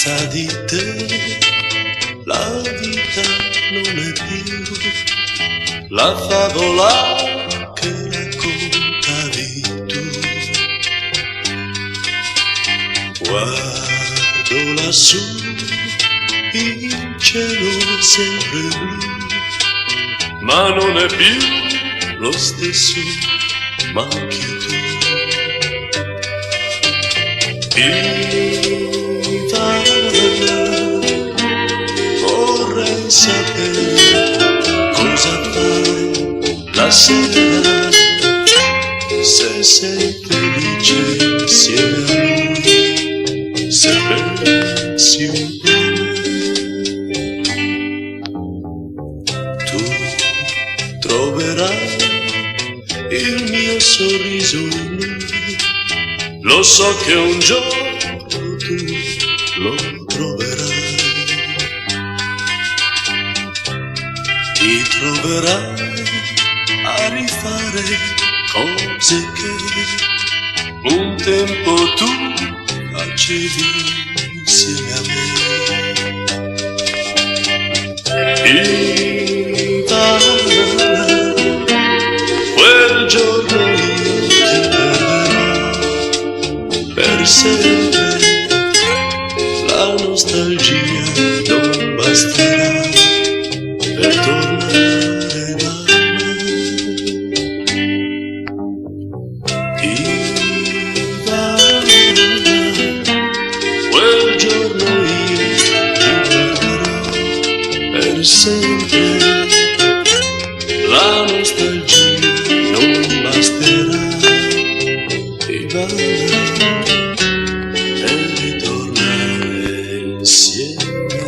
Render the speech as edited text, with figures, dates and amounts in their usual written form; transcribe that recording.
Senza di te la vita non è più la favola che raccontavi tu. Guardo lassù, il cielo è sempre blu, ma non è più lo stesso, manchi tu. Vorrei sapere cosa fai la sera, se sei felice insieme a lui, se pensi un po' a me. Tu troverai il mio sorriso in lui, lo so che un giorno tu lo troverai. Ti troverai a rifare cose che un tempo tu facevi insieme a me. Invano, quel giorno io ti perderò per sempre, la nostalgia non basterà per tornare da me. Invano, quel giorno io ti perderò per sempre, la nostalgia non basterà. Invano, e ritornare insieme a me.